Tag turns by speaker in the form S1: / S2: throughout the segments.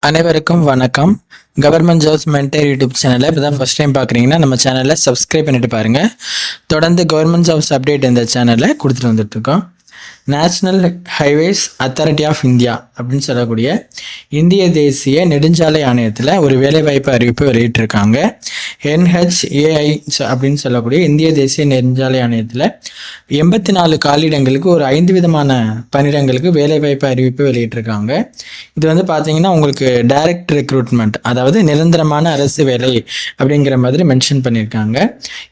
S1: அனைவருக்கும் வணக்கம். Government jobs mentor YouTube சேனலை இப்போ தான் ஃபஸ்ட் டைம் பார்க்குறீங்கன்னா நம்ம சேனலை சப்ஸ்கிரைப் பண்ணிட்டு பாருங்கள். தொடர்ந்து கவர்மெண்ட் ஜாப்ஸ் அப்டேட் இந்த சேனலில் கொடுத்துட்டு வந்துட்டுருக்கோம். National highways authority of India அப்படின்னு சொல்லக்கூடிய இந்திய தேசிய நெடுஞ்சாலை ஆணையத்தில் ஒரு வேலைவாய்ப்பு அறிவிப்பு வெளியிட்டிருக்காங்க. NHAI அப்படின்னு சொல்லக்கூடிய இந்திய தேசிய நெடுஞ்சாலை ஆணையத்தில் 84 காலியிடங்களுக்கு ஒரு 5 விதமான பணியிடங்களுக்கு வேலைவாய்ப்பு அறிவிப்பு வெளியிட்டிருக்காங்க. இது வந்து பார்த்தீங்கன்னா உங்களுக்கு டைரக்ட் ரெக்ரூட்மெண்ட், அதாவது நிரந்தரமான அரசு வேலை அப்படிங்கிற மாதிரி மென்ஷன் பண்ணியிருக்காங்க.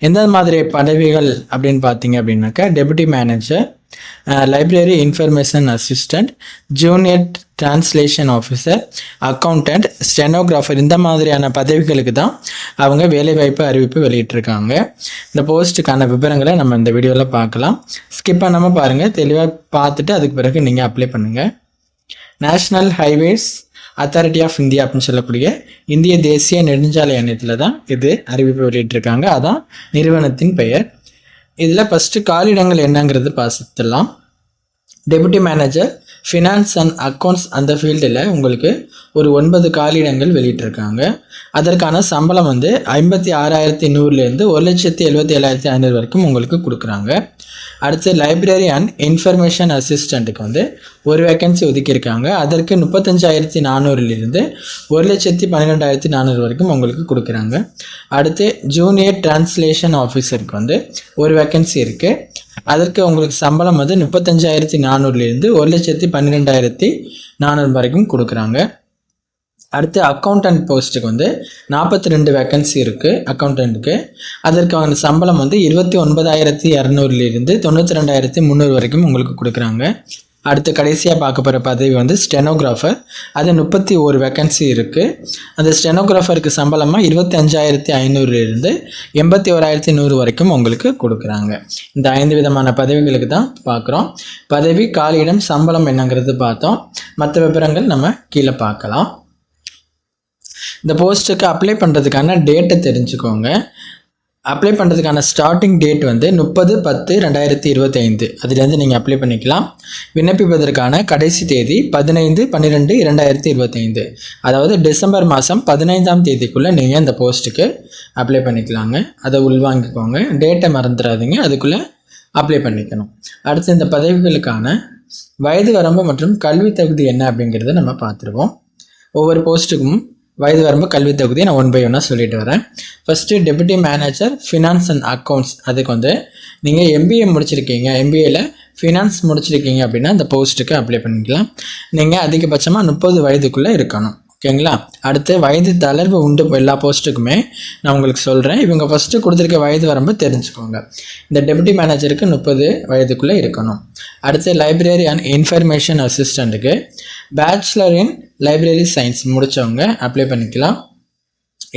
S1: எந்த மாதிரி பதவிகள் அப்படின்னு பார்த்தீங்க அப்படின்னாக்கா deputy manager, library information assistant, junior translation officer, accountant, stenographer, இந்த மாதிரியான பதவிகளுக்கு தான் அவங்க வேலைவாய்ப்பு அறிவிப்பு வெளியிட்டிருக்காங்க. இந்த போஸ்ட்டுக்கான விவரங்களை நம்ம இந்த வீடியோவில் பார்க்கலாம். ஸ்கிப் பண்ணாமல் பாருங்கள், தெளிவாக பார்த்துட்டு அதுக்கு பிறகு நீங்கள் அப்ளை பண்ணுங்கள். National highways authority of India அப்படின்னு சொல்லக்கூடிய இந்திய தேசிய நெடுஞ்சாலை ஆணையத்தில் தான் இது அறிவிப்பு வெளியிட்டிருக்காங்க. அதான் நிறுவனத்தின் பெயர். இதில் ஃபஸ்ட்டு காலியிடங்கள் என்னங்கிறது பார்த்துடலாம். Deputy manager finance and accounts அந்த ஃபீல்டில் உங்களுக்கு ஒரு 9 காலியிடங்கள் வெளியிட்டிருக்காங்க. அதற்கான சம்பளம் வந்து 56,100லேருந்து 1,77,500 வரைக்கும் உங்களுக்கு கொடுக்குறாங்க. அடுத்து லைப்ரரி அண்ட் இன்ஃபர்மேஷன் அசிஸ்டண்ட்டுக்கு வந்து ஒரு வேக்கன்சி ஒதுக்கியிருக்காங்க. அதற்கு 35,400லேருந்து 1,12,400 வரைக்கும் உங்களுக்கு கொடுக்குறாங்க. அடுத்து ஜூனியர் டிரான்ஸ்லேஷன் ஆஃபீஸருக்கு வந்து ஒரு வேக்கன்சி இருக்குது. அதற்கு உங்களுக்கு சம்பளம் வந்து 35,400லேருந்து 1,12,400 வரைக்கும் கொடுக்குறாங்க. அடுத்து அக்கௌண்டன்ட் போஸ்ட்டுக்கு வந்து 42 வேக்கன்சி இருக்குது அக்கௌண்டண்ட்டுக்கு. அதற்கான சம்பளம் வந்து 29,200லேருந்து 92,300 வரைக்கும் உங்களுக்கு கொடுக்குறாங்க. அடுத்து கடைசியாக பார்க்க போகிற பதவி வந்து ஸ்டெனோகிராஃபர். அது 31 வேக்கன்சி இருக்குது. அந்த ஸ்டெனோகிராஃபருக்கு சம்பளமாக 25,500லேருந்து 81,100 வரைக்கும் உங்களுக்கு கொடுக்குறாங்க. இந்த 5 விதமான பதவிகளுக்கு தான் பார்க்குறோம். பதவி, காலியிடம், சம்பளம் என்னங்கிறது பார்த்தோம். மற்ற விவரங்கள் நம்ம கீழே பார்க்கலாம். இந்த போஸ்ட்டுக்கு அப்ளை பண்ணுறதுக்கான டேட்டை தெரிஞ்சுக்கோங்க. அப்ளை பண்ணுறதுக்கான ஸ்டார்டிங் டேட் வந்து 30/10/2025. அதுலேருந்து நீங்கள் அப்ளை பண்ணிக்கலாம். விண்ணப்பிப்பதற்கான கடைசி தேதி 15/12/2025. அதாவது டிசம்பர் மாதம் 15ஆம் தேதிக்குள்ளே நீங்கள் இந்த போஸ்ட்டுக்கு அப்ளை பண்ணிக்கலாங்க. அதை உள்வாங்கிக்கோங்க, டேட்டை மறந்துடாதீங்க, அதுக்குள்ளே அப்ளை பண்ணிக்கணும். அடுத்து இந்த பதவிகளுக்கான வயது வரம்பு மற்றும் கல்வி தகுதி என்ன அப்படிங்கிறத நம்ம பார்த்துருவோம். ஒவ்வொரு போஸ்ட்டுக்கும் வயது வரம்பு, கல்வி தகுதியை நான் 1 by 1 சொல்லிட்டு வரேன். First deputy manager finance and accounts. அதுக்கு வந்து நீங்கள் MBA முடிச்சிருக்கீங்க, MBAயில் ஃபினான்ஸ் முடிச்சிருக்கீங்க அப்படின்னா இந்த போஸ்ட்டுக்கு அப்ளை பண்ணிக்கலாம். நீங்கள் அதிகபட்சமாக 30 வயதுக்குள்ளே இருக்கணும். ஓகேங்களா? அடுத்து வயது தளர்வு உண்டு எல்லா போஸ்ட்டுக்குமே நான் உங்களுக்கு சொல்கிறேன். இவங்க ஃபஸ்ட்டு கொடுத்துருக்க வயது வரம்பு தெரிஞ்சுக்கோங்க. இந்த டெபுட்டி மேனேஜருக்கு 30 வயதுக்குள்ளே இருக்கணும். அடுத்து லைப்ரரி அண்ட் இன்ஃபர்மேஷன் அசிஸ்டண்ட்டுக்கு பேச்சுலர் இன் லைப்ரரி சயின்ஸ் முடித்தவங்க அப்ளை பண்ணிக்கலாம்.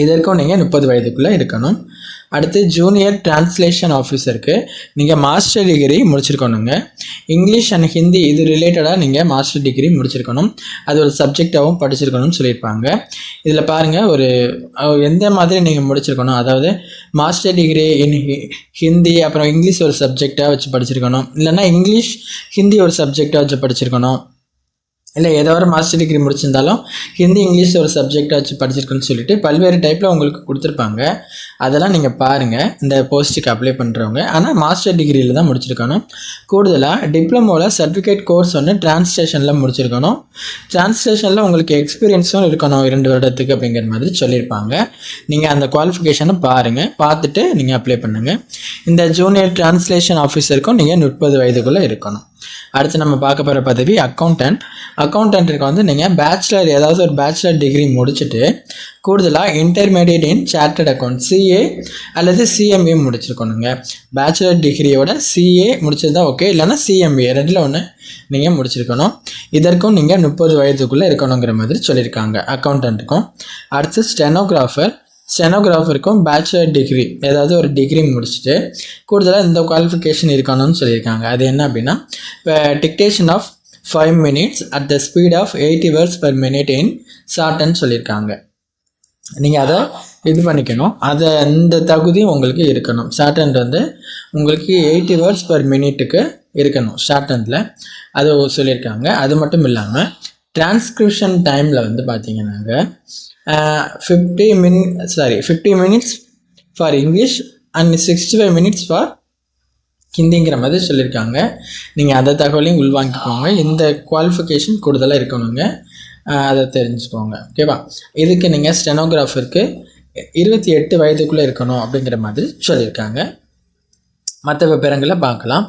S1: இதற்கும் நீங்கள் 30 வயதுக்குள்ளே இருக்கணும். அடுத்து ஜூனியர் டிரான்ஸ்லேஷன் ஆஃபீஸருக்கு நீங்கள் மாஸ்டர் டிகிரி முடிச்சிருக்கணுங்க. இங்கிலீஷ் அண்ட் ஹிந்தி இது ரிலேட்டடாக நீங்கள் மாஸ்டர் டிகிரி முடிச்சிருக்கணும். அது ஒரு சப்ஜெக்டாகவும் படிச்சிருக்கணும்னு சொல்லியிருப்பாங்க. இதில் பாருங்கள், ஒரு எந்த மாதிரி நீங்கள் முடிச்சிருக்கணும், அதாவது மாஸ்டர் டிகிரி இன் ஹிந்தி அப்புறம் இங்கிலீஷ் ஒரு சப்ஜெக்டாக வச்சு படிச்சிருக்கணும், இல்லைன்னா இங்கிலீஷ் ஹிந்தி ஒரு சப்ஜெக்டாக வச்சு படிச்சிருக்கணும், இல்லை ஏதோ ஒரு மாஸ்டர் டிகிரி முடிச்சிருந்தாலும் ஹிந்தி இங்கிலீஷ் ஒரு சப்ஜெக்டாக வச்சு படிச்சிருக்குன்னு சொல்லிட்டு பல்வேறு டைப்பில் உங்களுக்கு கொடுத்துருப்பாங்க. அதெல்லாம் நீங்கள் பாருங்கள் இந்த போஸ்ட்டுக்கு அப்ளை பண்ணுறவங்க. ஆனால் மாஸ்டர் டிகிரியில் தான் முடிச்சிருக்கணும். கூடுதலாக டிப்ளமோவில் சர்டிஃபிகேட் கோர்ஸ் ஒன்று டிரான்ஸ்லேஷனில் முடிச்சிருக்கணும். டிரான்ஸ்லேஷனில் உங்களுக்கு எக்ஸ்பீரியன்ஸும் இருக்கணும் 2 வருடத்துக்கு அப்படிங்கிற மாதிரி சொல்லியிருப்பாங்க. நீங்கள் அந்த குவாலிஃபிகேஷனை பாருங்கள், பார்த்துட்டு நீங்கள் அப்ளை பண்ணுங்கள். இந்த ஜூனியர் டிரான்ஸ்லேஷன் ஆஃபீஸருக்கும் நீங்கள் 30 வயதுக்குள்ளே இருக்கணும். அடுத்து நம்ம பார்க்க போகிற பதவி அக்கௌண்டன்ட். அக்கௌண்டன்ட்டுக்கு வந்து நீங்கள் பேச்சுலர், ஏதாவது ஒரு பேச்சுலர் டிகிரி முடிச்சுட்டு கூடுதலாக இன்டர்மீடியட் இன் சார்ட்டர்ட் அக்கௌண்ட் CA அல்லது CMA முடிச்சிருக்கணுங்க. பேச்சுலர் டிகிரியோட CA முடிச்சிருந்தா ஓகே, இல்லைனா CMA ரெண்டில் ஒன்று நீங்கள் முடிச்சிருக்கணும். இதற்கும் நீங்கள் 30 வயதுக்குள்ளே இருக்கணுங்கிற மாதிரி சொல்லியிருக்காங்க அக்கௌண்டன்ட்டுக்கும். அடுத்து ஸ்டெனோகிராஃபருக்கும் பேச்சுலர் டிகிரி, ஏதாவது ஒரு டிகிரி முடிச்சுட்டு கூடுதலாக இந்த குவாலிஃபிகேஷன் இருக்கணும்னு சொல்லியிருக்காங்க. அது என்ன அப்படின்னா, இப்போ dictation of 5 minutes at the speed of 80 words per minute in ஷார்ட்ன்னு சொல்லியிருக்காங்க. நீங்கள் அதை இது பண்ணிக்கணும். அதை இந்த தகுதியும் உங்களுக்கு இருக்கணும். ஷார்ட் வந்து உங்களுக்கு 80 words per minute இருக்கணும் ஷார்ட் ஹேண்டில், அது சொல்லியிருக்காங்க. அது மட்டும் இல்லாமல் டிரான்ஸ்கிரிப்ஷன் டைமில் வந்து பார்த்தீங்கன்னாங்க 50 minutes for English and 65 minutes for ஹிந்திங்கிற மாதிரி சொல்லியிருக்காங்க. நீங்கள் அந்த தகவலையும் உள்வாங்கிக்கோங்க. இந்த குவாலிஃபிகேஷன் கூடுதலாக இருக்கணுங்க, அதை தெரிஞ்சுக்கோங்க. ஓகேவா? இதுக்கு நீங்கள் ஸ்டெனோகிராஃபருக்கு 28 வயதுக்குள்ளே இருக்கணும் அப்படிங்கிற மாதிரி சொல்லியிருக்காங்க. மற்ற விவரங்களை பார்க்கலாம்.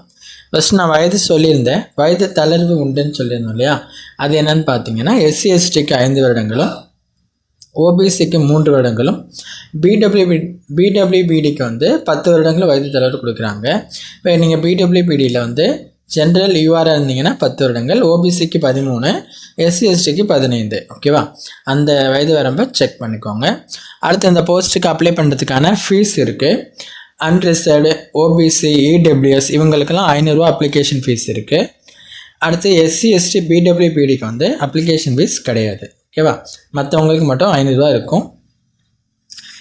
S1: ஃபஸ்ட் நான் வயது சொல்லியிருந்தேன், வயது தளர்வு உண்டுன்னு சொல்லியிருந்தோம் இல்லையா? அது என்னன்னு பார்த்தீங்கன்னா SC STக்கு 5 வருடங்களும், OBCக்கு 3 வருடங்களும், BWBDக்கு வந்து 10 வருடங்களும் வயது தளர்வு கொடுக்குறாங்க. இப்போ நீங்கள் BWBDயில் வந்து ஜென்ரல் யூஆராக இருந்தீங்கன்னா 10 வருடங்கள், OBCக்கு 13, SC STக்கு 15. ஓகேவா? அந்த வயது வரம்பை செக் பண்ணிக்கோங்க. அடுத்து இந்த போஸ்ட்டுக்கு அப்ளை பண்ணுறதுக்கான ஃபீஸ் இருக்குது. அன்ரிசர்வ்டு, OBC, EWS இவங்களுக்கெல்லாம் 500 ரூபா அப்ளிகேஷன் ஃபீஸ் இருக்குது. அடுத்து SC ST BWBDக்கு வந்து அப்ளிகேஷன் ஃபீஸ் கிடையாது. ஓகேவா? மற்றவங்களுக்கு மட்டும் 500 ரூபா இருக்கும்.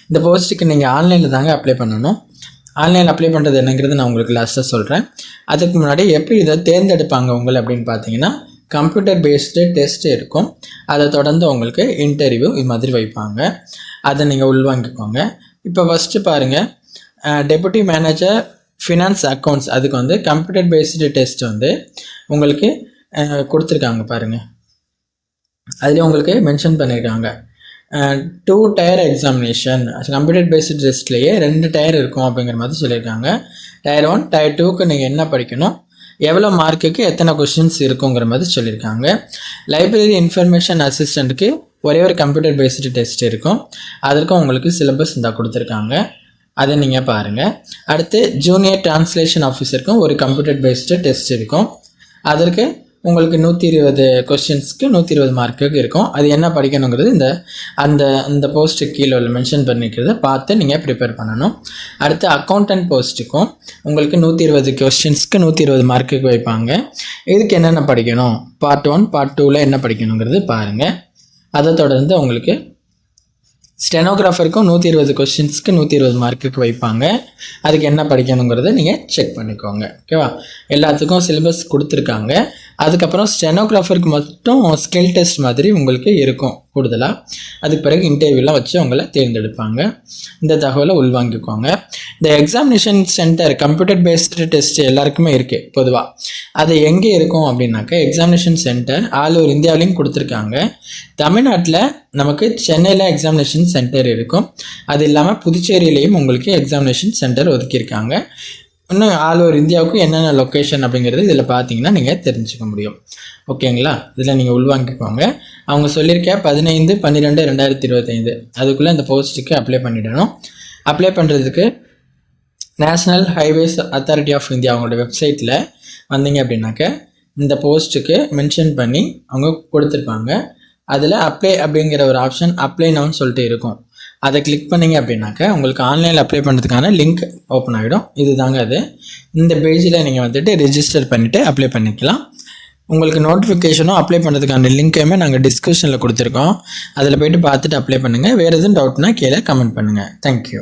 S1: இந்த போஸ்ட்டுக்கு நீங்கள் ஆன்லைனில் தாங்க அப்ளை பண்ணணும். ஆன்லைனில் அப்ளை பண்ணுறது என்னங்கிறது நான் உங்களுக்கு லாஸ்ட்டாக சொல்கிறேன். அதுக்கு முன்னாடி எப்படி இதை தேர்ந்தெடுப்பாங்க உங்களை அப்படின்னு பார்த்தீங்கன்னா, கம்ப்யூட்டர் பேஸ்டு டெஸ்ட் இருக்கும். அதை தொடர்ந்து உங்களுக்கு இன்டர்வியூ இது மாதிரி வைப்பாங்க. அதை நீங்கள் உள்வாங்கிக்கோங்க. இப்போ ஃபஸ்ட்டு பாருங்கள், டெபுட்டி மேனேஜர் ஃபினான்ஸ் அக்கௌண்ட்ஸ், அதுக்கு வந்து கம்ப்யூட்டர் பேஸ்டு டெஸ்ட் வந்து உங்களுக்கு கொடுத்துருக்காங்க பாருங்கள். அதில் உங்களுக்கு மென்ஷன் பண்ணியிருக்காங்க 2 டயர் எக்ஸாமினேஷன். கம்ப்யூட்டர் பேஸ்டு டெஸ்ட்லேயே 2 டயர் இருக்கும் அப்படிங்கிற மாதிரி சொல்லியிருக்காங்க. டயர் 1, டயர் 2க்கு நீங்கள் என்ன படிக்கணும், எவ்வளோ மார்க்குக்கு எத்தனை கொஸ்டின்ஸ் இருக்குங்கிற மாதிரி சொல்லியிருக்காங்க. லைப்ரரி இன்ஃபர்மேஷன் அசிஸ்டண்ட்டுக்கு ஒரே ஒரு கம்ப்யூட்டர் பேஸ்டு டெஸ்ட் இருக்கும். அதற்கும் உங்களுக்கு சிலபஸ் இந்த கொடுத்துருக்காங்க, அதை நீங்கள் பாருங்கள். அடுத்து ஜூனியர் டிரான்ஸ்லேஷன் ஆஃபீஸருக்கும் ஒரு கம்ப்யூட்டர் பேஸ்டு டெஸ்ட் இருக்கும். அதற்கு உங்களுக்கு 120 கொஸ்டின்ஸ்க்கு 120 மார்க்குக்கு இருக்கும். அது என்ன படிக்கணுங்கிறது அந்த போஸ்ட்டுக்கு கீழே மென்ஷன் பண்ணிக்கிறத பார்த்து நீங்கள் ப்ரிப்பேர் பண்ணணும். அடுத்து அக்கௌண்டன்ட் போஸ்ட்டுக்கும் உங்களுக்கு 120 கொஸ்டின்ஸ்க்கு 120 மார்க்குக்கு வைப்பாங்க. இதுக்கு என்னென்ன படிக்கணும், பார்ட் 1 பார்ட் 2ல் என்ன படிக்கணுங்கிறது பாருங்கள். அதை தொடர்ந்து உங்களுக்கு ஸ்டெனோகிராஃபருக்கும் 120 கொஸ்டின்ஸ்க்கு 120 மார்க்குக்கு வைப்பாங்க. அதுக்கு என்ன படிக்கணுங்கிறத நீங்கள் செக் பண்ணிக்கோங்க. ஓகேவா? எல்லாத்துக்கும் சிலபஸ் கொடுத்துருக்காங்க. அதுக்கப்புறம் ஸ்டெனோகிராஃபருக்கு மட்டும் ஸ்கில் டெஸ்ட் மாதிரி உங்களுக்கு இருக்கும் கூடுதலாக. அதுக்கு பிறகு இன்டர்வியூலாம் வச்சு உங்களை தேர்ந்தெடுப்பாங்க. இந்த தகவலை உள்வாங்கிக்கோங்க. இந்த examination centre computer based test எல்லாருக்குமே இருக்குது பொதுவாக. அது எங்கே இருக்கும் அப்படின்னாக்கா, எக்ஸாமினேஷன் சென்டர் ஆல் ஓவர் இந்தியாவிலையும் கொடுத்துருக்காங்க. தமிழ்நாட்டில் நமக்கு சென்னையில் எக்ஸாமினேஷன் சென்டர் இருக்கும். அது இல்லாமல் புதுச்சேரியிலையும் உங்களுக்கு எக்ஸாமினேஷன் சென்டர் ஒதுக்கியிருக்காங்க. இன்னும் ஆல் ஓவர் இந்தியாவுக்கு என்னென்ன லொக்கேஷன் அப்படிங்கிறது இதில் பார்த்தீங்கன்னா நீங்கள் தெரிஞ்சுக்க முடியும். ஓகேங்களா? இதில் நீங்கள் உள்வாங்கிக்கோங்க. அவங்க சொல்லியிருக்க 15/12/2025 அதுக்குள்ளே இந்த போஸ்ட்டுக்கு அப்ளை பண்ணிடணும். அப்ளை பண்ணுறதுக்கு national highways authority of India அவங்களோட வெப்சைட்டில் வந்தீங்க அப்படின்னாக்க இந்த போஸ்ட்டுக்கு மென்ஷன் பண்ணி அவங்க கொடுத்துருப்பாங்க. அதில் அப்ளை அப்படிங்கிற ஒரு ஆப்ஷன் அப்ளை நவுன்னு சொல்லிட்டு இருக்கும். அதை கிளிக் பண்ணிங்க அப்படின்னாக்க உங்களுக்கு ஆன்லைனில் அப்ளை பண்ணுறதுக்கான லிங்க் ஓப்பன் ஆகிடும். இது தாங்க அது. இந்த பேஜில் நீங்கள் வந்துட்டு ரெஜிஸ்டர் பண்ணிவிட்டு அப்ளை பண்ணிக்கலாம். உங்களுக்கு நோட்டிஃபிகேஷனும் அப்ளை பண்ணுறதுக்கான லிங்க்கையுமே நாங்கள் டிஸ்கிரிப்ஷனில் கொடுத்துருக்கோம். அதில் போய்ட்டு பார்த்துட்டு அப்ளை பண்ணுங்கள். வேறு எதுவும் டவுட்னா கீழே கமெண்ட் பண்ணுங்கள். தேங்க்யூ.